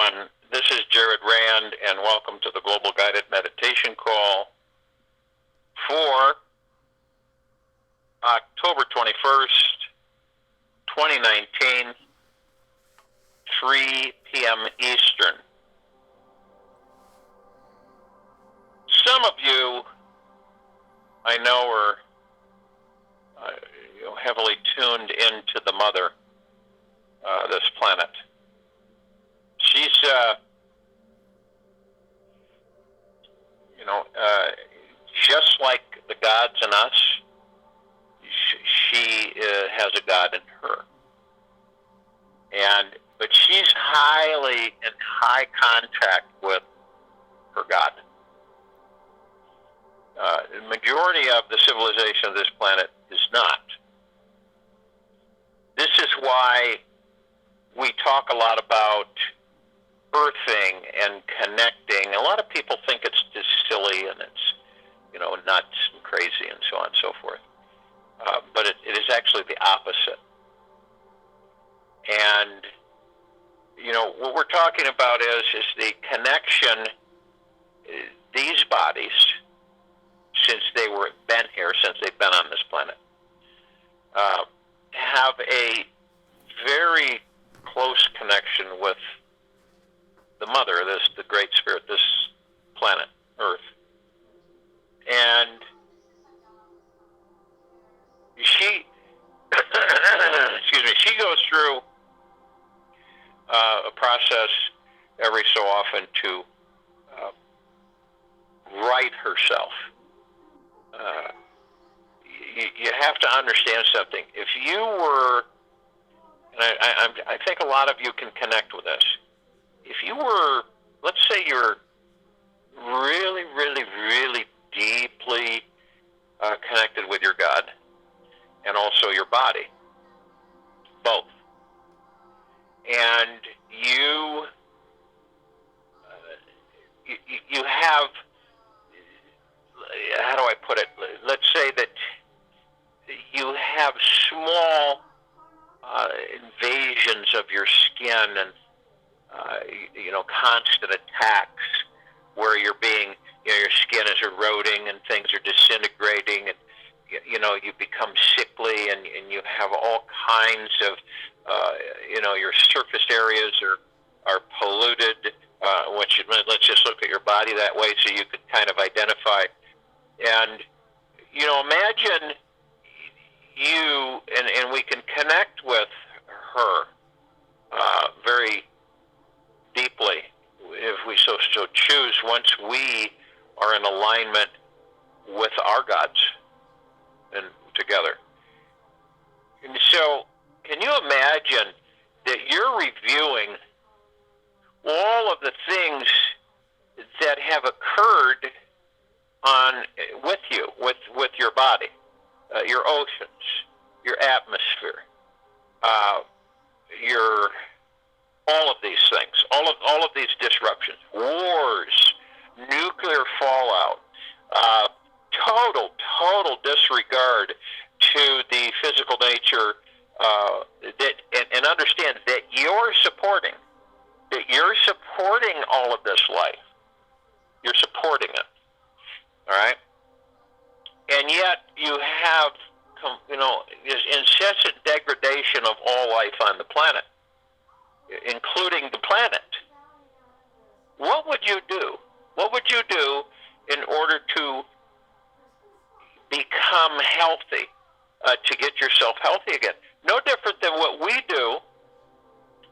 everyone. This is Jared Rand, and welcome to the Global Guided Meditation Call for October 21st, 2019, 3 p.m. Eastern. Some of you, I know, are heavily tuned into the mother, this planet. She's, just like the gods in us, she has a God in her. But she's highly in high contact with her God. The majority of the civilization of this planet is not. This is why we talk a lot about earthing and connecting. A lot of people think it's just silly and it's, nuts and crazy and so on and so forth. But it is actually the opposite. And, what we're talking about is the connection. These bodies, since they've been on this planet, have a very close connection with the mother, the great spirit, this planet, Earth. And she, she goes through a process every so often to right herself. You have to understand something. If you were, and I think a lot of you can connect with this. If you were, let's say you're really, really, really deeply connected with your God and also your body, both, and you have, how do I put it? Let's say that you have small invasions of your skin and constant attacks where you're being, your skin is eroding and things are disintegrating and, you become sickly and you have all kinds of, your surface areas are polluted, which, let's just look at your body that way so you could kind of identify. And, imagine you, and we can connect with her very deeply, if we so choose, once we are in alignment with our gods and together. And so, can you imagine that you're reviewing all of the things that have occurred with you, with your body, your oceans, your atmosphere, all of these things, all of these disruptions, wars, nuclear fallout, total disregard to the physical nature, and understand that you're supporting all of this life. You're supporting it. All right? And yet you have, this incessant degradation of all life on the planet, including the planet. What would you do? What would you do in order to become healthy, to get yourself healthy again? No different than what we do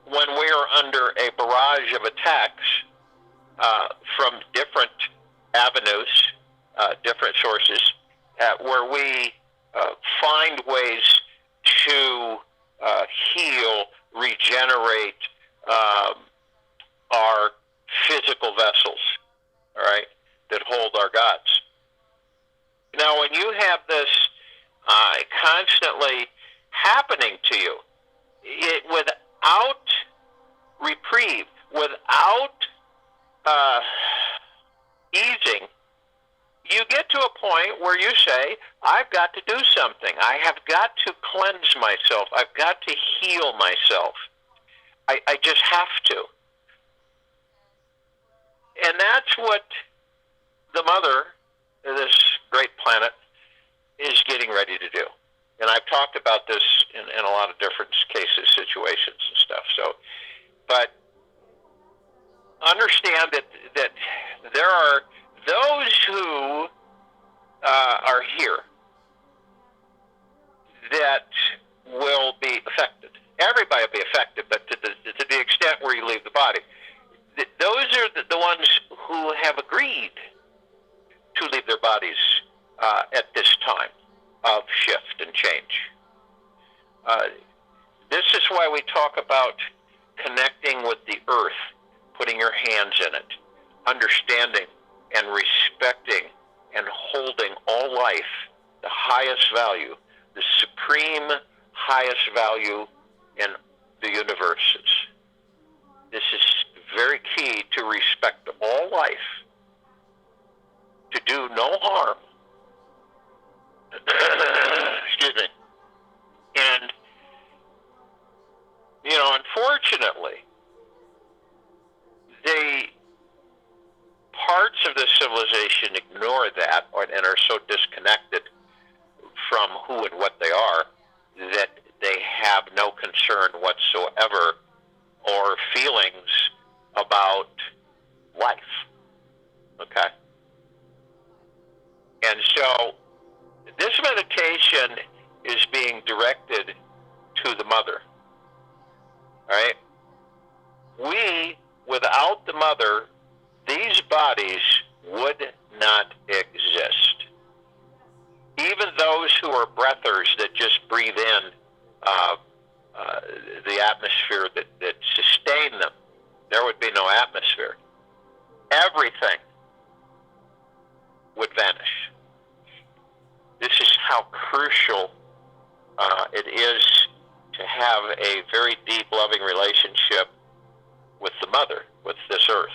when we are under a barrage of attacks from different avenues, different sources, where we find ways to heal, regenerate our physical vessels, all right, that hold our gods. Now, when you have this constantly happening to you, without reprieve, without easing, you get to a point where you say, I've got to do something. I have got to cleanse myself. I've got to heal myself. I just have to. And that's what the mother of this great planet is getting ready to do. And I've talked about this in a lot of different cases, situations, and stuff. So, but understand that there are those who are here that will be affected. Everybody will be affected, but to the extent where you leave the body. Those are the ones who have agreed to leave their bodies at this time of shift and change. This is why we talk about connecting with the earth, putting your hands in it, understanding and respecting and holding all life, the highest value, the supreme highest value in the universes. This is very key, to respect all life, to do no harm. Excuse me. And, unfortunately, the parts of the civilization ignore that and are so disconnected from who and what they are that they have no concern whatsoever or feelings about life. Okay? And so this meditation is being directed to the mother. All right? We, without the mother, these bodies would not exist. Even those who are breathers that just breathe in the atmosphere that sustain them, there would be no atmosphere. Everything would vanish. This is how crucial it is to have a very deep, loving relationship with the mother, with this earth,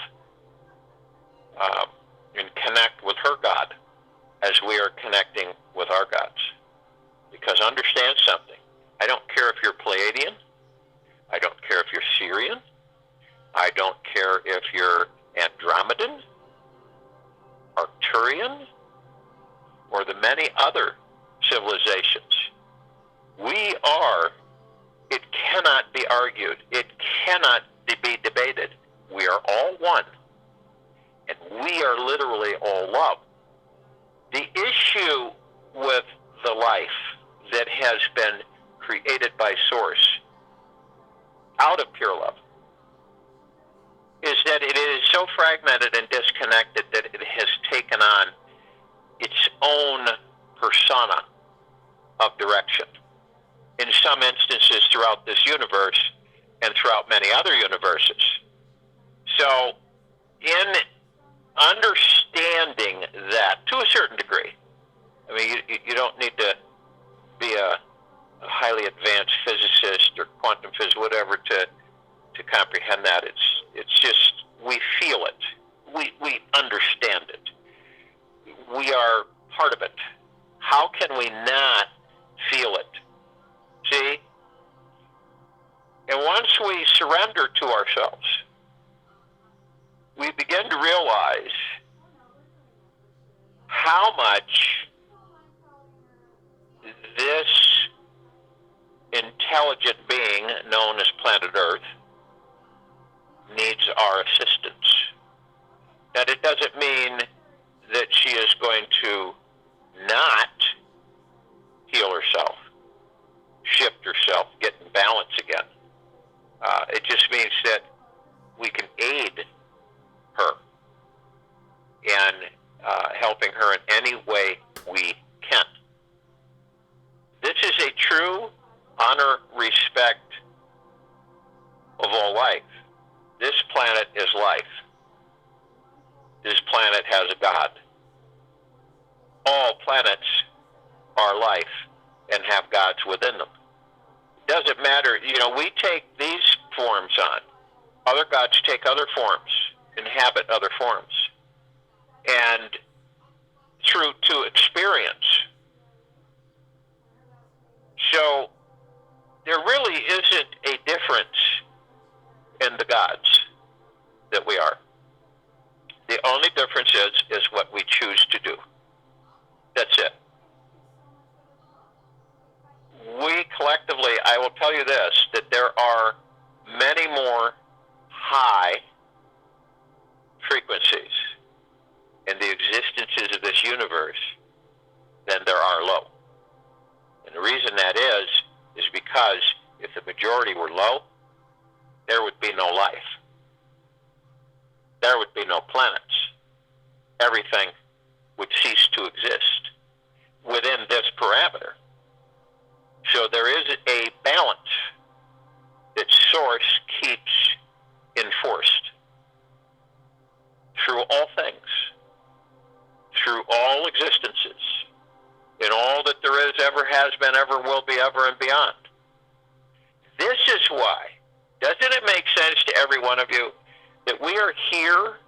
and connect with her God as we are connecting with our gods. Because understand something. I don't care if you're Pleiadian. I don't care if you're Syrian. I don't care if you're Andromedan, Arcturian, or the many other civilizations. We are, it cannot be argued, it cannot be debated. We are all one, and we are literally all love. The issue with the life that has been created by Source out of pure love is that it is so fragmented and disconnected that it has taken on its own persona of direction. In some instances throughout this universe and throughout many other universes. So, in understanding that to a certain degree, I mean, you don't need to be a highly advanced physicist or quantum physicist, whatever, to comprehend that. It's just, we feel it. We understand it. We are part of it. How can we not feel it? See? And once we surrender to ourselves, we begin to realize how much this intelligent being known as planet Earth needs our assistance. That it doesn't mean that she is going to not heal herself, shift herself, get in balance again. It just means that we can aid her in helping her in any way we can. This is a true honor, respect of all life. This planet is life. This planet has a God. All planets are life and have gods within them. It doesn't matter, we take these forms on. Other gods take other forms, inhabit other forms. And through to experience. So there really isn't a difference in the gods that we are. I will tell you this, that there are many more high frequencies in the existences of this universe than there are low. And the reason that is because if the majority were low, there would be no life. There would be no planets. Everything would cease to exist within this parameter. So there is a balance that Source keeps enforced through all things, through all existences, in all that there is, ever has been, ever will be, ever and beyond. This is why, doesn't it make sense to every one of you that we are here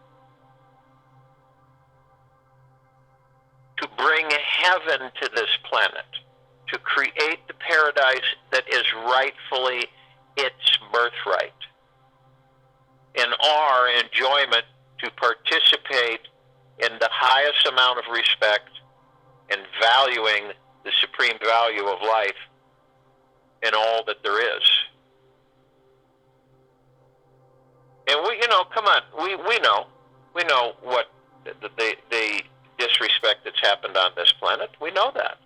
to bring heaven to this planet, to create the paradise that is rightfully its birthright, in our enjoyment to participate in the highest amount of respect and valuing the supreme value of life in all that there is. And we, come on, we know what the disrespect that's happened on this planet. We know that.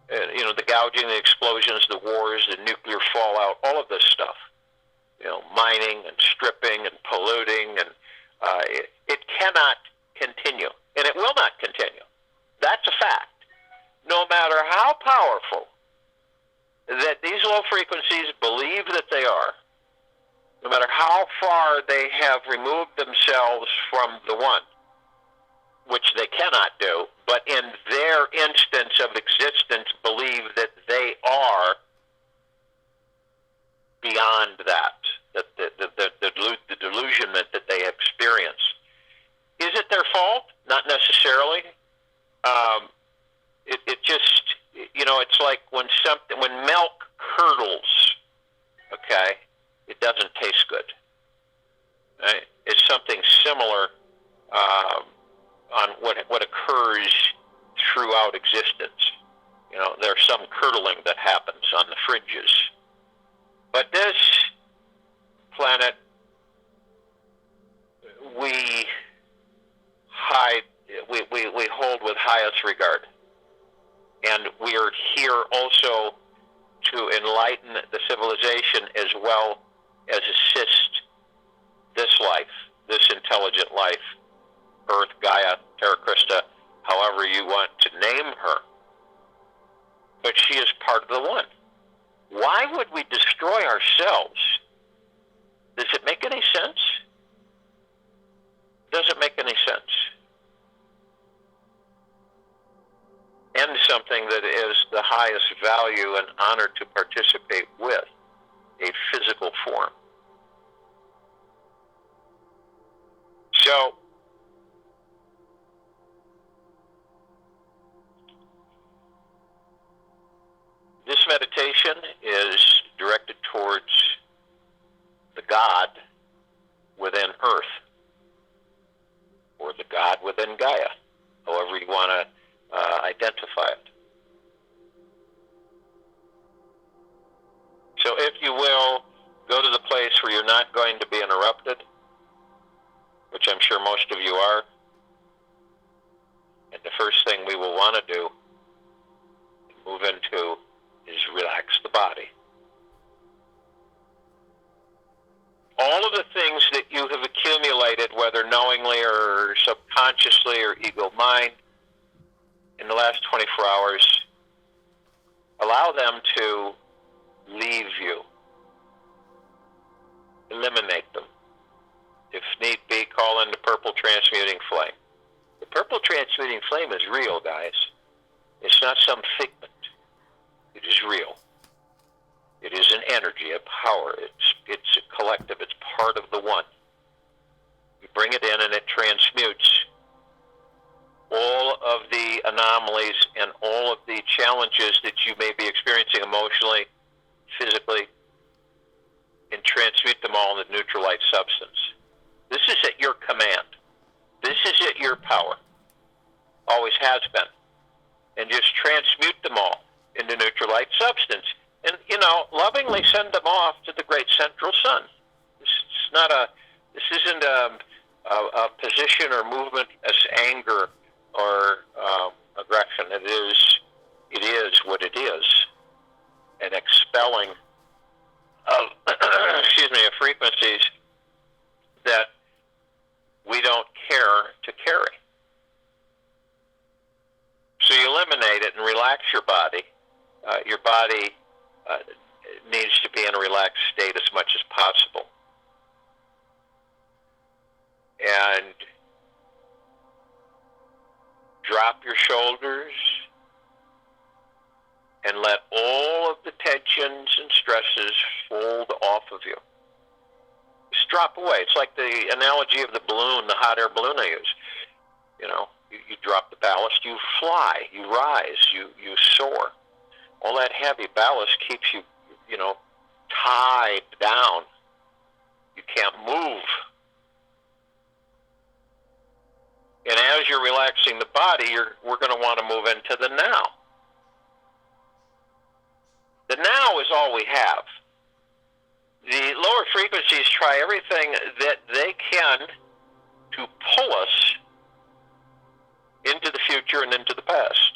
The gouging, the explosions, the wars, the nuclear fallout, all of this stuff. Mining and stripping and polluting, and it cannot continue, and it will not continue. That's a fact. No matter how powerful that these low frequencies believe that they are, no matter how far they have removed themselves from the one, which they cannot do, but in their instance of existence believe that they are beyond that, the delusionment that they experience. Is it their fault? Not necessarily. It just, it's like when milk curdles, okay, it doesn't taste good. Right? It's something similar on what occurs throughout existence. There's some curdling that happens on the fringes. But this planet, we hold with highest regard. And we are here also to enlighten the civilization as well as assist this life, this intelligent life, Earth, Gaia, Terra Christa, however you want to name her. But she is part of the one. Why would we destroy ourselves? Does it make any sense? Doesn't make any sense. And something that is the highest value and honor to participate with, a physical form. So, this meditation is directed towards the God within Earth, or the God within Gaia, however you want to identify it. So if you will, go to the place where you're not going to be interrupted, which I'm sure most of you are, and the first thing we will want to do and move into is relax the body. All of the things that you have accumulated, whether knowingly or subconsciously or ego mind, in the last 24 hours, allow them to leave you. Eliminate them. If need be, call in the purple transmuting flame. The purple transmuting flame is real, guys. It's not some figment. It is real. It is an energy, a power. It's a collective. It's part of the one. You bring it in and it transmutes all of the anomalies and all of the challenges that you may be experiencing emotionally, physically, and transmute them all in the neutral light substance. This is at your command. This is at your power. Always has been. And just transmute them all into neutral light substance. and lovingly send them off to the great central sun. This isn't a position or movement as anger or aggression. It is what it is, an expelling of of frequencies that we don't care to carry. So you eliminate it and relax your body. Your body needs to be in a relaxed state as much as possible. And drop your shoulders and let all of the tensions and stresses fold off of you. Just drop away. It's like the analogy of the balloon, the hot air balloon I use. You drop the ballast, you fly, you rise, you soar. All that heavy ballast keeps you, tied down. You can't move. And as you're relaxing the body, we're going to want to move into the now. The now is all we have. The lower frequencies try everything that they can to pull us into the future and into the past.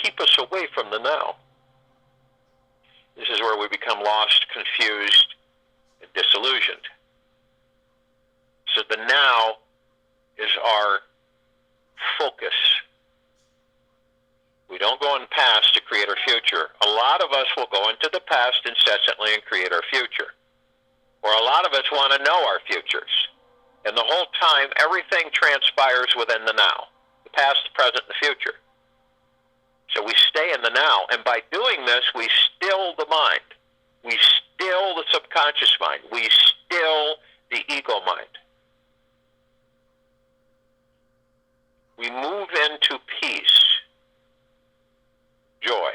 Keep us away from the now. This is where we become lost, confused, and disillusioned. So the now is our focus. We don't go in the past to create our future. A lot of us will go into the past incessantly and create our future. Or a lot of us want to know our futures. And the whole time, everything transpires within the now. The past, the present, and the future. So we stay in the now. And by doing this, we still the mind. We still the subconscious mind. We still the ego mind. We move into peace, joy.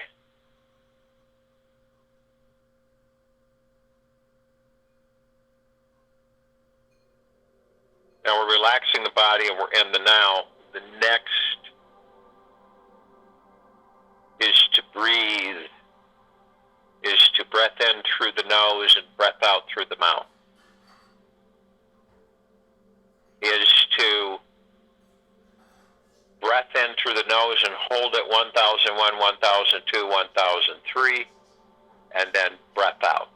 Now we're relaxing the body and we're in the now. The next is to breathe, is to breath in through the nose and breath out through the mouth. Is to breath in through the nose and hold it 1001, 1002, 1003, and then breath out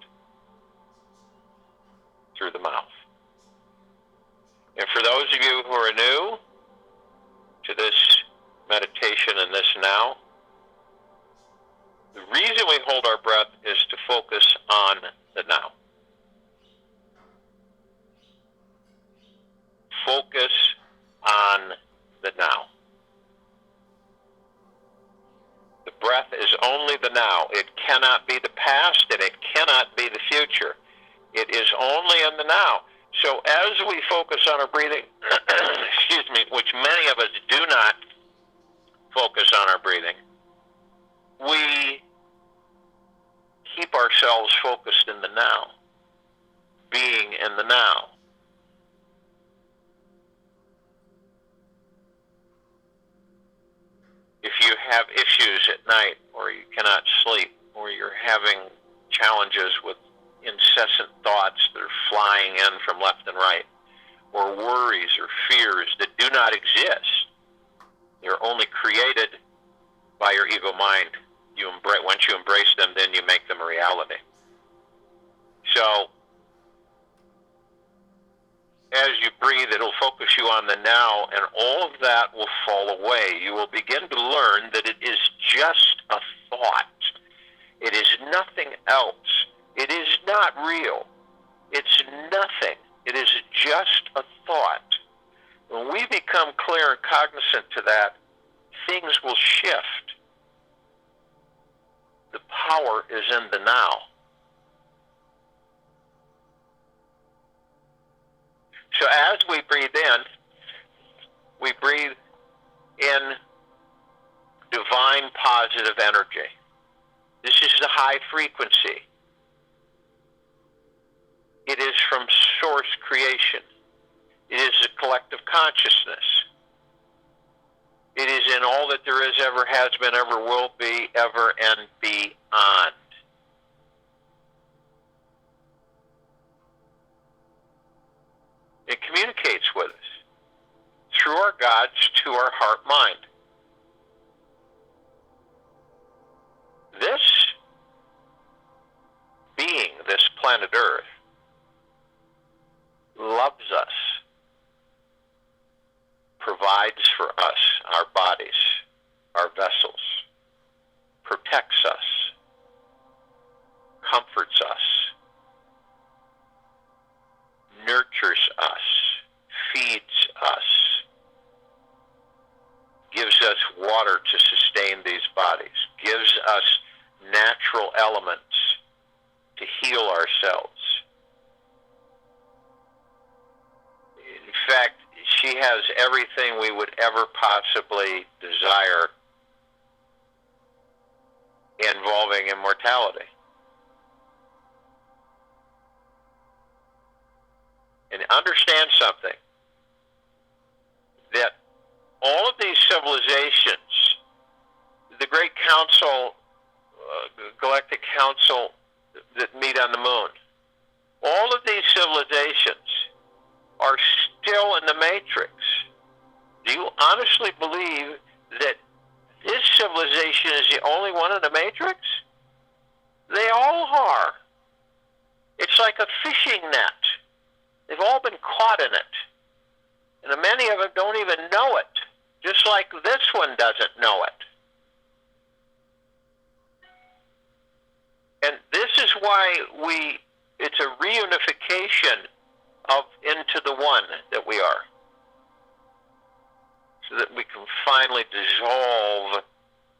through the mouth. And for those of you who are new to this meditation and this now, the reason we hold our breath is to focus on the now. Focus on the now. The breath is only the now. It cannot be the past and it cannot be the future. It is only in the now. So as we focus on our breathing, which many of us do not focus on our breathing, we keep ourselves focused in the now, being in the now. If you have issues at night, or you cannot sleep, or you're having challenges with incessant thoughts that are flying in from left and right, or worries or fears that do not exist, they're only created by your ego mind. Once you embrace them, then you make them a reality. So, as you breathe, it'll focus you on the now, and all of that will fall away. You will begin to learn that it is just a thought. It is nothing else. It is not real. It's nothing. It is just a thought. When we become clear and cognizant to that, things will shift. The power is in the now. So as we breathe in, we breathe in divine positive energy. This is the high frequency. It is from source creation. It is a collective consciousness. It is in all that there is, ever has been, ever will be, ever and beyond. It communicates with us through our gods to our heart mind. This being, this planet Earth, loves us, provides for us our bodies, our vessels, protects us, comforts us, nurtures us, feeds us, gives us water to sustain these bodies, gives us natural elements to heal ourselves. In fact, she has everything we would ever possibly desire involving immortality. And understand something, that all of these civilizations, the Great Council, Galactic Council that meet on the moon, all of these civilizations are still in the Matrix. Do you honestly believe that this civilization is the only one in the Matrix? They all are. It's like a fishing net. They've all been caught in it. And many of them don't even know it, just like this one doesn't know it. And this is why it's a reunification of into the one that we are, so that we can finally dissolve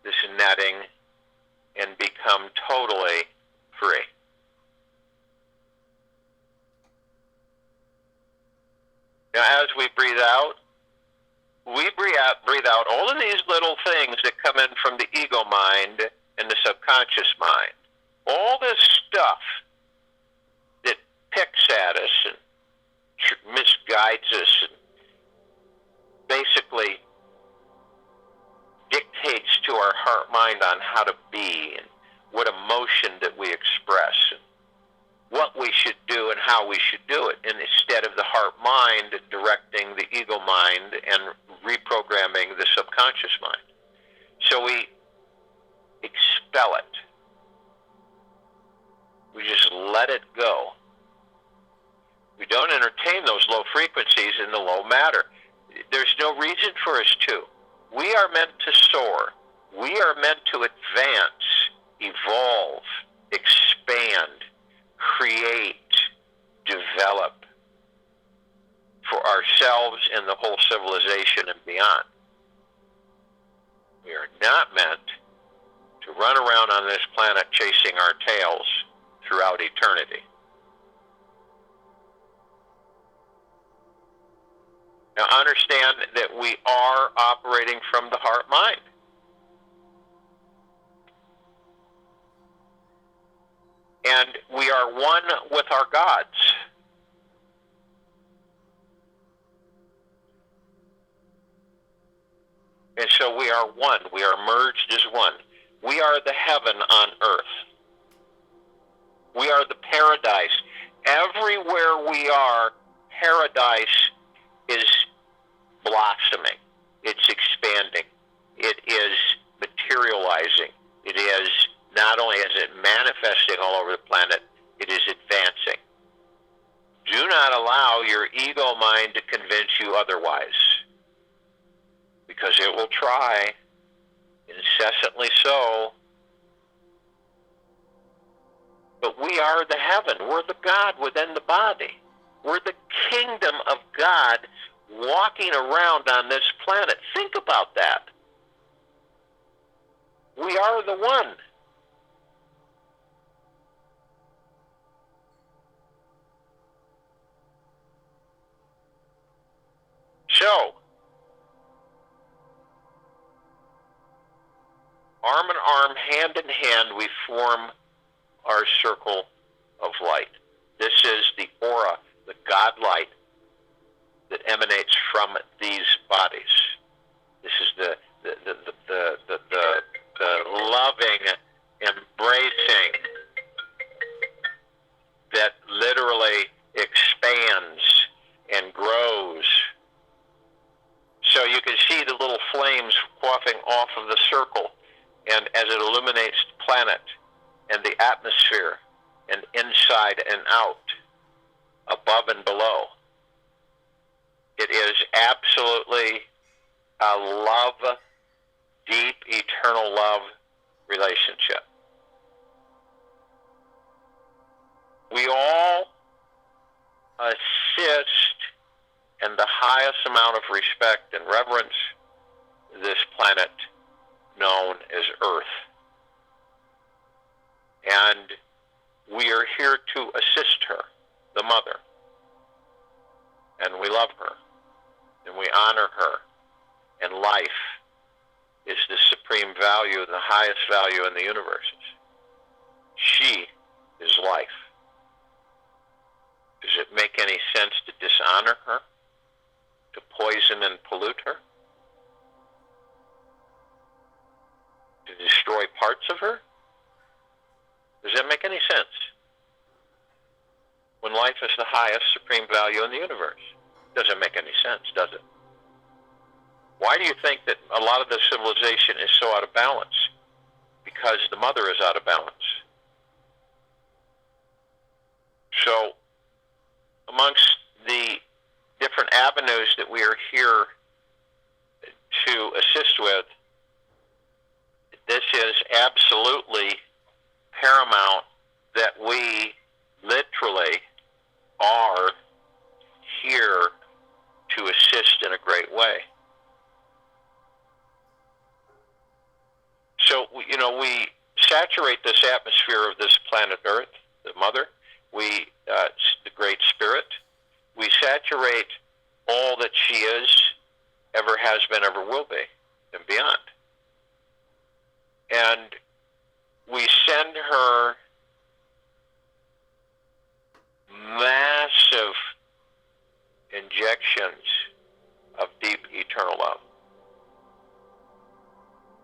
this netting and become totally free. Now, as we breathe out, we breathe out all of these little things that come in from the ego mind and the subconscious mind. All this stuff that picks at us and misguides us and basically dictates to our heart mind on how to be and what emotion that we express and what we should do and how we should do it, and instead of the heart mind directing the ego mind and reprogramming the subconscious mind. So we expel it. We just let it go. We don't entertain those low frequencies in the low matter. There's no reason for us to. We are meant to soar. We are meant to advance, evolve, expand, create, develop for ourselves and the whole civilization and beyond. We are not meant to run around on this planet chasing our tails throughout eternity. Now understand that we are operating from the heart mind. And we are one with our gods. And so we are one. We are merged as one. We are the heaven on earth. We are the paradise. Everywhere we are, paradise is blossoming. It's expanding. It is materializing. It is not only is it manifesting all over the planet, it is advancing. Do not allow your ego mind to convince you otherwise, because it will try, incessantly so. But we are the heaven. We're the God within the body. We're the kingdom of God walking around on this planet. Think about that. We are the one. So, arm in arm, hand in hand, we form our circle of light. This is the aura, the God light that emanates from these bodies. This is the loving, embracing that literally expands and grows And as it illuminates the planet and the atmosphere and inside and out, above and below, it is absolutely a love, deep, eternal love relationship. We all assist in the highest amount of respect and reverence this planet known as Earth. And we are here to assist her, the mother. And we love her. And we honor her. And life is the supreme value, the highest value in the universe. She is life. Does it make any sense to dishonor her? To poison and pollute her? To destroy parts of her? Does that make any sense? When life is the highest supreme value in the universe. Doesn't make any sense, does it? Why do you think that a lot of the civilization is so out of balance? Because the mother is out of balance. So, amongst the different avenues that we are here to assist with, this is absolutely paramount that we literally are here to assist in a great way. So, we saturate this atmosphere of this planet Earth, the Mother, the Great Spirit. We saturate all that she is, ever has been, ever will be, and beyond. And we send her massive injections of deep eternal love.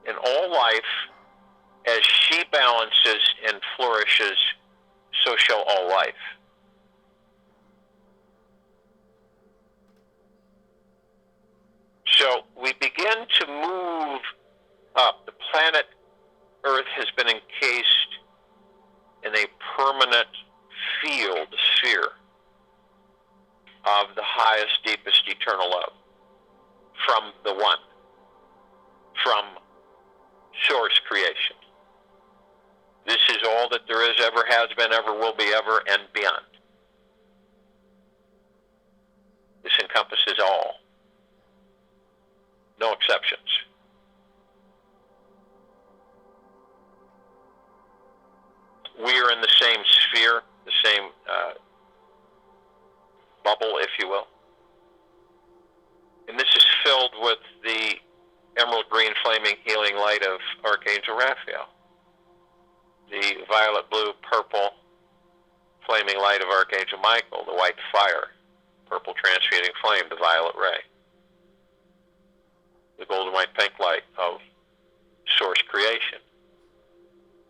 In all life, as she balances and flourishes, so shall all life. So we begin to move up. The planet Earth has been encased in a permanent field, sphere, of the highest, deepest eternal love from the One, from Source creation. This is all that there is, ever has been, ever will be, ever, and beyond. This encompasses all. No exceptions. We are in the same sphere, the same bubble, if you will. And this is filled with the emerald green flaming healing light of Archangel Raphael. The violet blue purple flaming light of Archangel Michael, the white fire, purple transmuting flame, the violet ray. The golden white pink light of Source creation.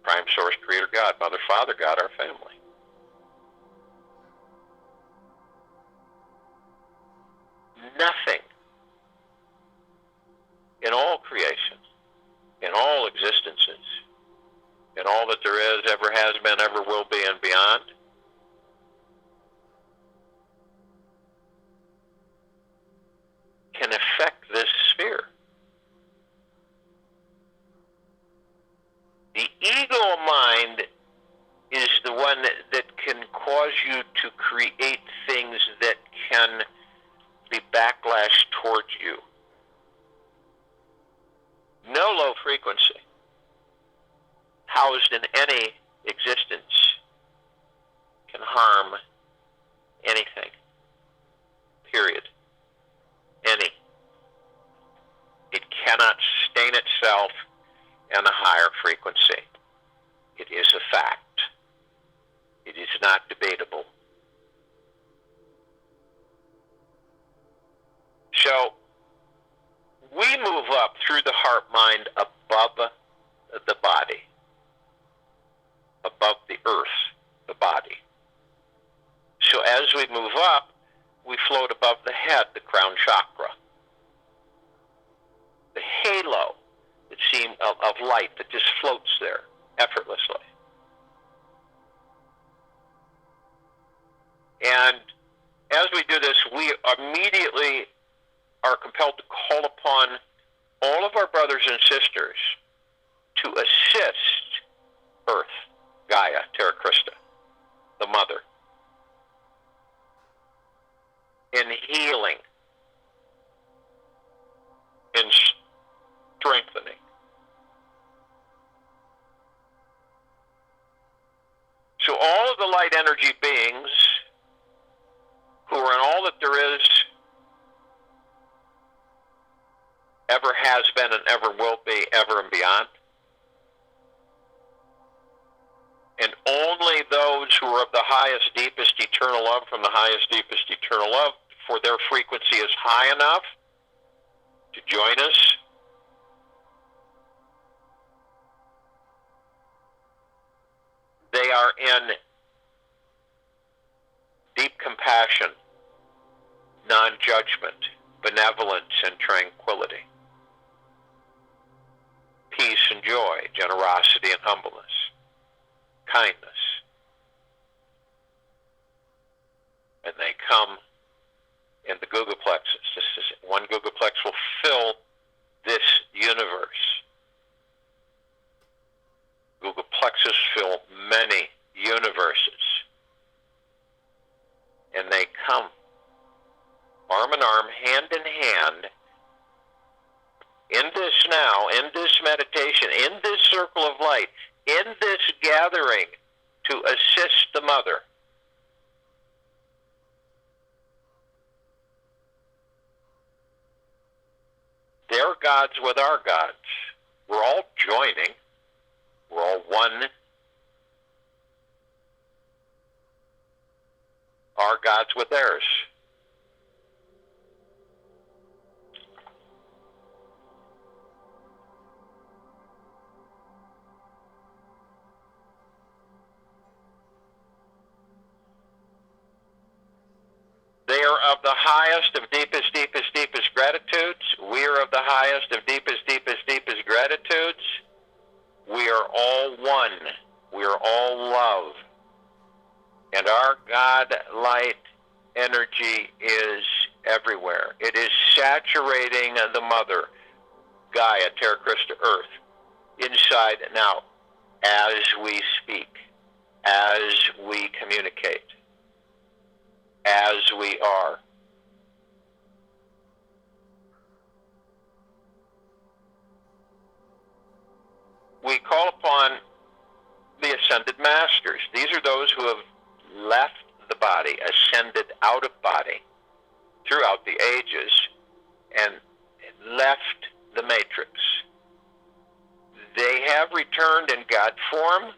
Prime Source Creator God, Mother, Father God, our family. Nothing in all creation, in all existences, in all that there is, ever has been, ever will be, and beyond, can affect this sphere. The ego mind is the one that can cause you to create things that can be backlash towards you. No low frequency housed in any existence can harm anything. Period. Any. It cannot sustain itself in a higher frequency. It is a fact. It is not debatable. So, we move up through the heart mind above the body, above the earth, the body. So as we move up, we float above the head, the crown chakra. The halo that seems of light that just floats there effortlessly. And as we do this, we immediately are compelled to call upon all of our brothers and sisters to assist Earth, Gaia, Terra Christa, the Mother, in healing, in strengthening. So all of the light energy beings who are in all that there is, ever has been and ever will be, ever and beyond, and only those who are of the highest, deepest, eternal love from the highest, deepest, eternal love, for their frequency is high enough to join us. They are in deep compassion, non-judgment, benevolence, and tranquility, peace and joy, generosity and humbleness, kindness. And they come in the Gugaplexes. This is, one Gugaplex will fill this universe. Gugaplexes fill many universes. And they come arm in arm, hand in hand, in this now, in this meditation, in this circle of light, in this gathering to assist the Mother. Their gods with our gods. We're all joining. We're all one. Our gods with theirs. They are of the highest of deepest, deepest, deepest gratitudes. We are of the highest of deepest, deepest, deepest gratitudes. We are all one. We are all love. And our God light energy is everywhere. It is saturating the Mother, Gaia, Terra Christa, Earth, inside and out, as we speak, as we communicate, as we are. We call upon the Ascended Masters. These are those who have left the body, ascended out of body throughout the ages, and left the matrix. They have returned in God form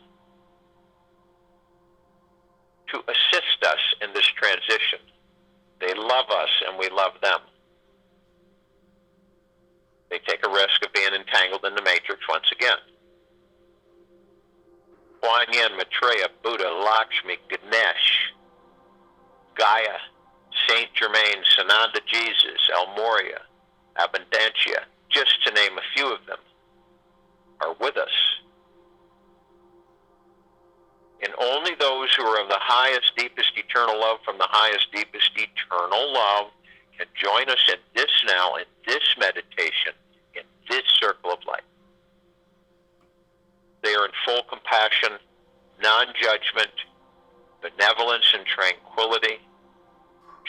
to assist us in this transition. They love us and we love them. They take a risk of being entangled in the matrix once again. Kuan Yin, Maitreya, Buddha, Lakshmi, Ganesh, Gaia, Saint Germain, Sananda Jesus, El Moria, Abundantia, just to name a few of them, are with us. And only those who are of the highest, deepest, eternal love from the highest, deepest, eternal love can join us in this now, in this meditation, in this circle of light. They are in full compassion, non-judgment, benevolence and tranquility,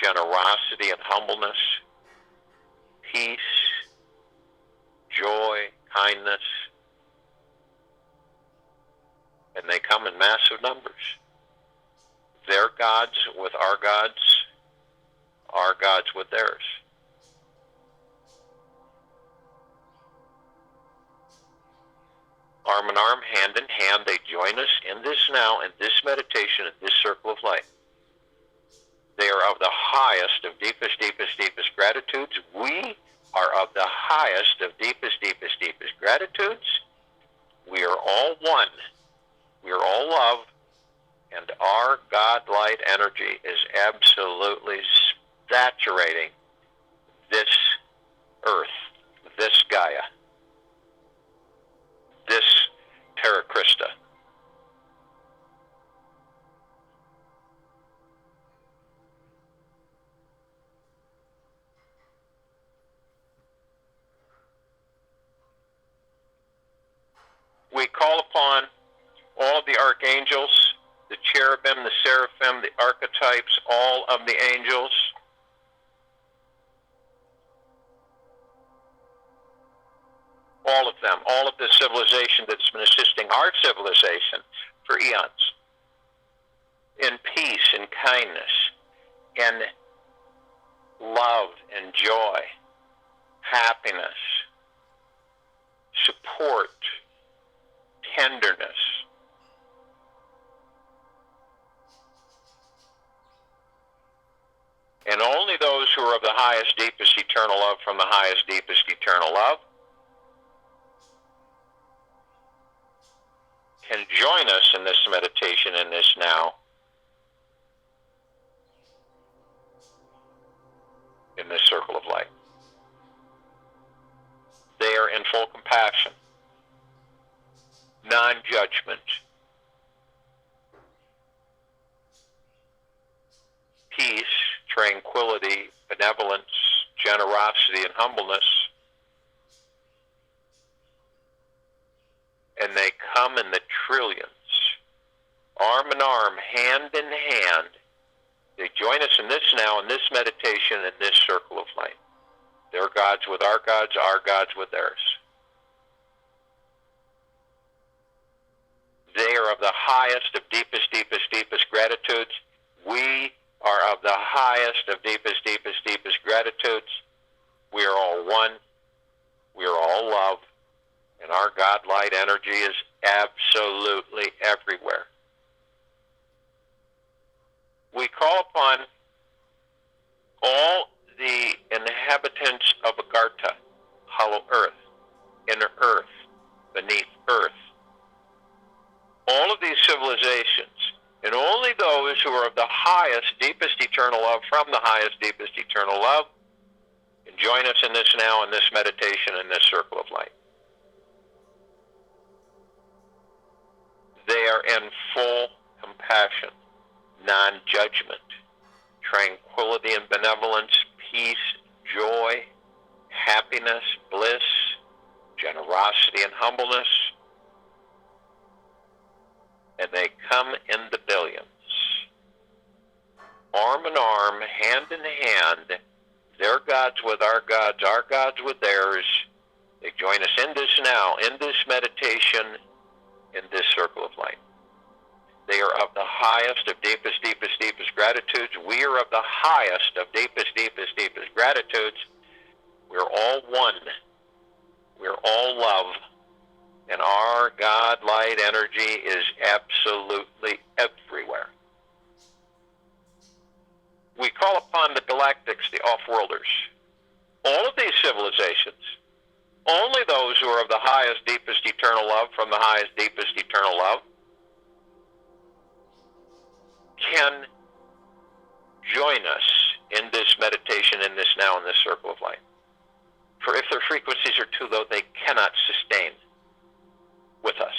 generosity and humbleness, peace, joy, kindness, and they come in massive numbers. Their gods with our gods with theirs. Arm in arm, hand in hand, they join us in this now, in this meditation, in this circle of light. They are of the highest of deepest, deepest, deepest gratitudes. We are of the highest of deepest, deepest, deepest gratitudes. We are all one. We are all love. And our God light energy is absolutely saturating this earth, this Gaia, this Terra Christa. We call upon all of the archangels, the cherubim, the seraphim, the archetypes, all of the angels, all of them, all of the civilization that's been assisting our civilization for eons, in peace and kindness, and love and joy, happiness, support, tenderness. And only those who are of the highest, deepest, eternal love from the highest, deepest, eternal love can join us in this meditation in this now, in this circle of light. They are in full compassion, non-judgment, peace, tranquility, benevolence, generosity, and humbleness. And they come in the trillions, arm in arm, hand in hand. They join us in this now, in this meditation, in this circle of light. Their gods with our gods with theirs. They are of the highest of deepest, deepest, deepest gratitudes. We are of the highest of deepest, deepest, deepest gratitudes. We are all one. We are all love. And our God light energy is absolutely everywhere. We call upon all the inhabitants of Agartha, hollow earth, inner earth, beneath earth. All of these civilizations, and only those who are of the highest, deepest, eternal love from the highest, deepest, eternal love, can join us in this now, in this meditation, in this circle of light. They are in full compassion, non-judgment, tranquility and benevolence, peace, joy, happiness, bliss, generosity and humbleness. And they come in the billions, arm in arm, hand in hand, their gods with our gods with theirs. They join us in this now, in this meditation, in this circle of light. They are of the highest of deepest, deepest, deepest gratitudes. We are of the highest of deepest, deepest, deepest gratitudes. We're all one. We're all love. And our God light energy is absolutely everywhere. We call upon the galactics, the off-worlders. All of these civilizations, only those who are of the highest, deepest, eternal love from the highest, deepest, eternal love, can join us in this meditation, in this now, in this circle of light. For if their frequencies are too low, they cannot sustain with us.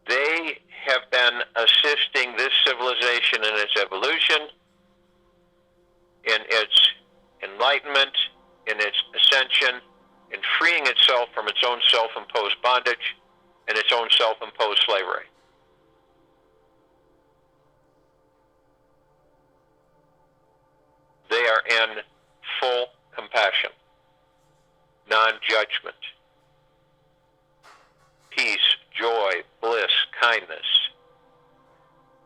They have been assisting this civilization in its evolution, in its enlightenment, in its ascension, in freeing itself from its own self-imposed bondage and its own self-imposed slavery. They are in full compassion, non-judgment, peace, joy, bliss, kindness,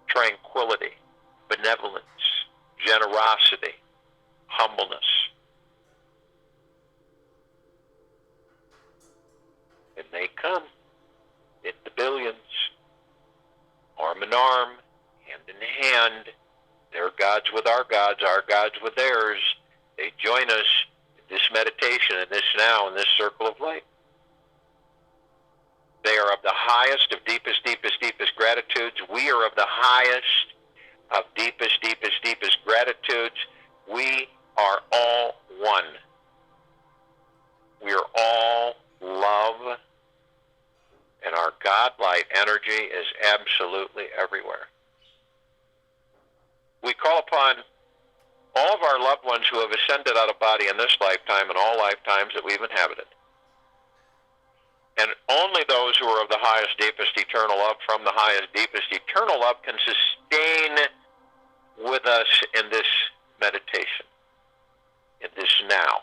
tranquility, benevolence, generosity, humbleness. And they come in the billions, arm in arm, hand in hand, their gods with our gods with theirs. They join us in this meditation, in this now, in this circle of light. They are of the highest of deepest, deepest, deepest gratitudes. We are of the highest of deepest, deepest, deepest gratitudes. absolutely everywhere. We call upon all of our loved ones who have ascended out of body in this lifetime and all lifetimes that we've inhabited. And only those who are of the highest, deepest, eternal love from the highest, deepest, eternal love can sustain with us in this meditation, in this now,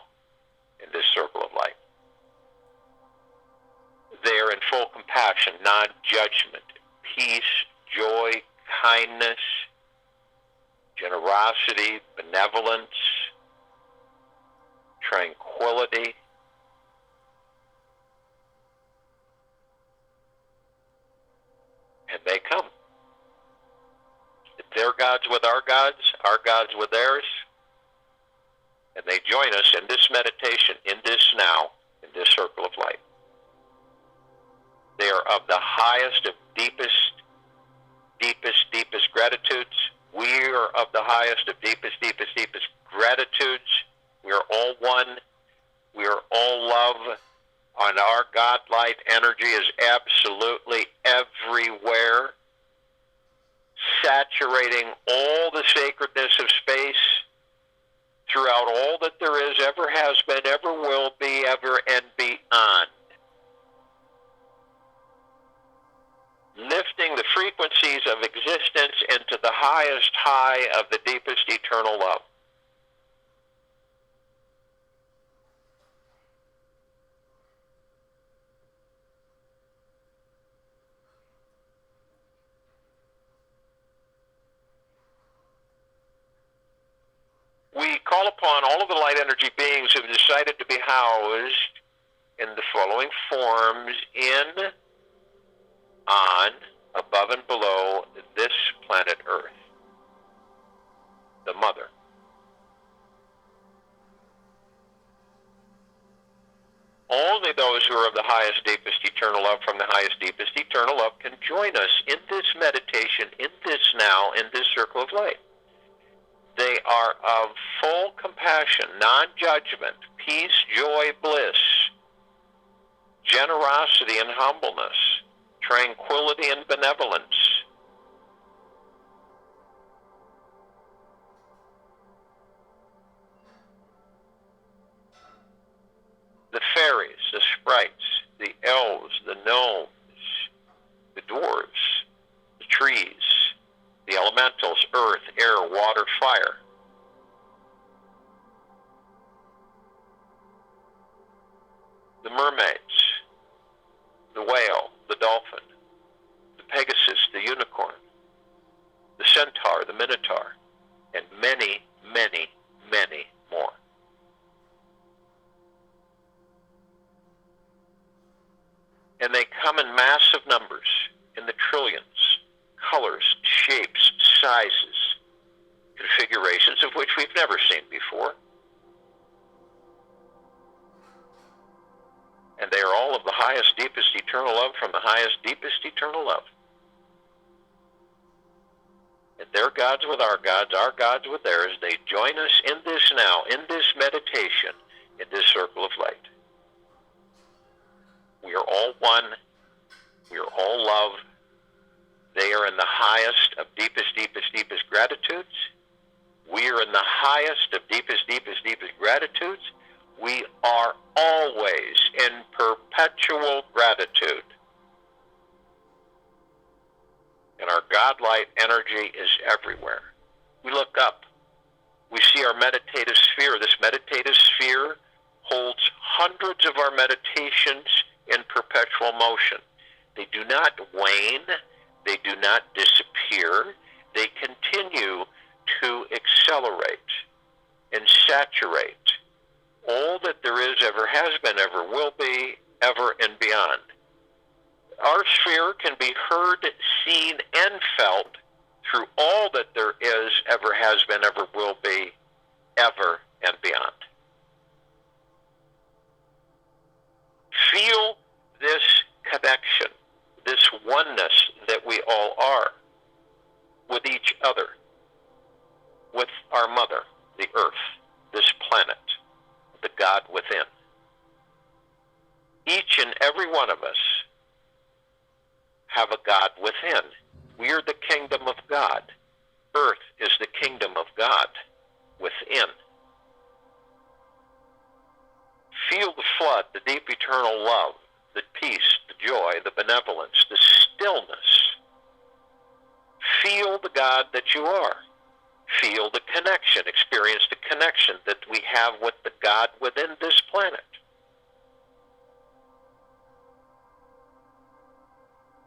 in this circle of light. They are in full compassion, non-judgment, peace, joy, kindness, generosity, benevolence, tranquility. And they come. Their gods with our gods with theirs. And they join us in this meditation, in this now, in this circle of light. They are of the highest, of deepest, deepest, deepest gratitudes. We are of the highest, of deepest, deepest, deepest gratitudes. We are all one. We are all love. And our God light energy is absolutely everywhere, saturating all the sacredness of space throughout all that there is, ever has been, ever will be, ever and beyond. Lifting the frequencies of existence into the highest high of the deepest eternal love. We call upon all of the light energy beings who have decided to be housed in the following forms in, on, above and below this planet Earth, the Mother. Only those who are of the highest, deepest, eternal love from the highest, deepest, eternal love can join us in this meditation, in this now, in this circle of light. They are of full compassion, non-judgment, peace, joy, bliss, generosity and humbleness, tranquility and benevolence. The fairies, the sprites, the elves, the gnomes, the dwarves, the trees, the elementals, earth, air, water, fire. The mermaids, the whale, the dolphin, the pegasus, the unicorn, the centaur, the minotaur, and many, many, many more. And they come in massive numbers, in the trillions, colors, shapes, sizes, configurations of which we've never seen before. And they are all of the highest, deepest, eternal love from the highest, deepest, eternal love. And their gods with our gods with theirs, they join us in this now, in this meditation, in this circle of light. We are all one. We are all love. They are in the highest of deepest, deepest, deepest gratitudes. We are in the highest of deepest, deepest, deepest gratitudes. We are always in perpetual gratitude. And our God light energy is everywhere. We look up. We see our meditative sphere. This meditative sphere holds hundreds of our meditations in perpetual motion. They do not wane. They do not disappear. They continue to accelerate and saturate all that there is, ever has been, ever will be, ever and beyond. Our sphere can be heard, seen, and felt through all that there is, ever has been, ever will be, ever and beyond. Feel this connection, this oneness that we all are with each other, with our mother, the earth, this planet, the God within. Each and every one of us have a God within. within. Feel the flood, the deep eternal love, the peace, the joy, the benevolence, the stillness. Feel the God that you are. Feel the connection, experience the connection that we have with the God within this planet.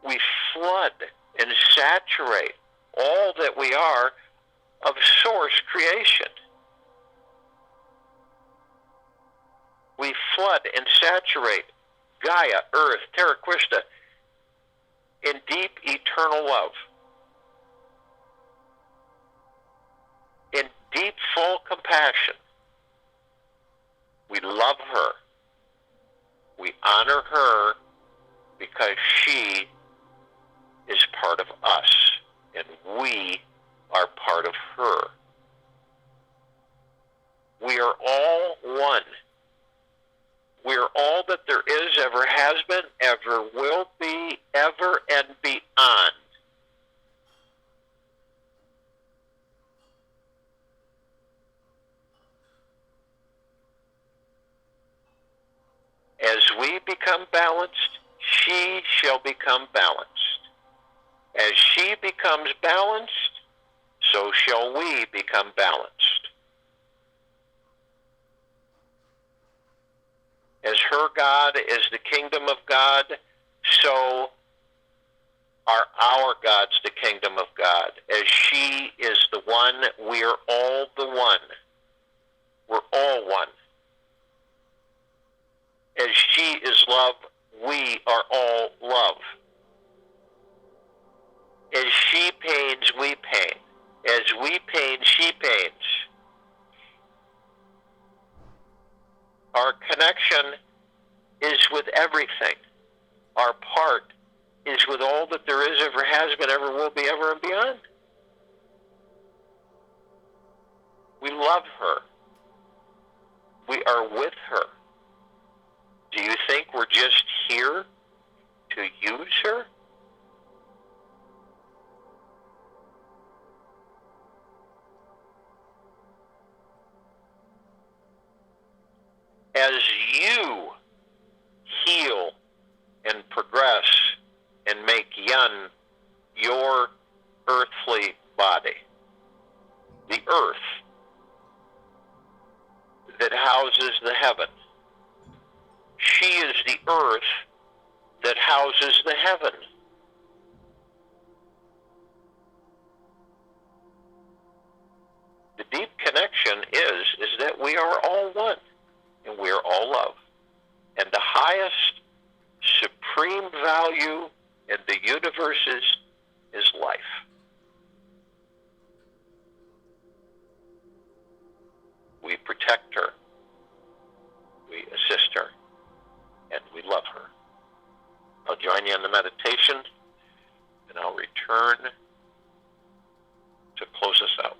We flood and saturate all that we are of source creation. We flood and saturate Gaia, Earth, Terra Quista in deep eternal love. In deep full compassion. We love her. We honor her because she is part of us and we are part of her. We are all one. We are all that there is, ever has been, ever will be, ever and beyond. As we become balanced, she shall become balanced. As she becomes balanced, so shall we become balanced. As her God is the kingdom of God, so are our gods the kingdom of God. As she is the one, we are all the one. We're all one. As she is love, we are all love. As she pains, we pain. As we pain, she pains. Our connection is with everything. Our part is with all that there is, ever has been, ever will be, ever and beyond. We love her. We are with her. Do you think we're just here to use her? As you heal and progress and make Yun your earthly body, the earth that houses the heaven, she is the earth that houses the heaven. The deep connection is that we are all one, and we are all love. And the highest supreme value in the universe is life. We protect her, we assist her, and we love her. I'll join you in the meditation, and I'll return to close us out.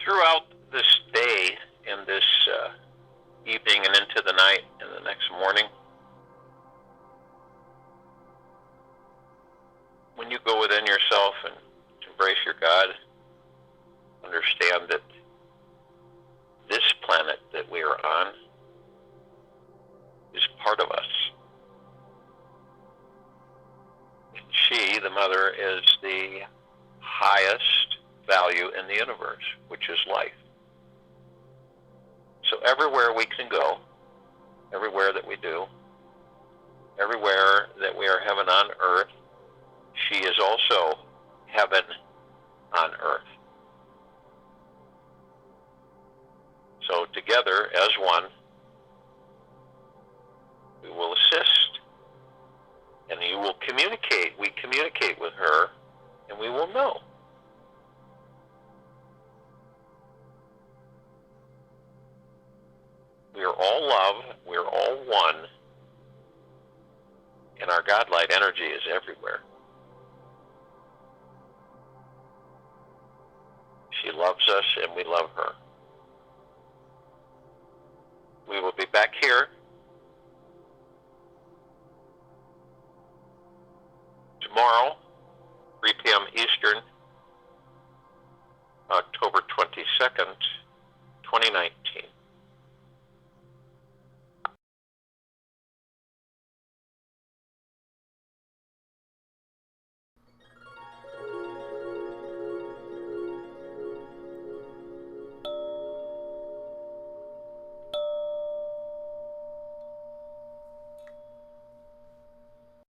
throughout this day and this evening and into the night and the next morning, when you go within yourself and embrace your God, understand that this planet that we are on is part of us. And she, the mother, is the highest value in the universe, which is life. So everywhere we can go, everywhere that we do, everywhere that we are heaven on earth, she is also heaven on earth. So together, as one, we will assist, and you will communicate. We communicate with her, and we will know. We are all love, we are all one, and our God-light energy is everywhere. She loves us, and we love her. We will be back here tomorrow, 3 p.m. Eastern, October 22nd, 2019.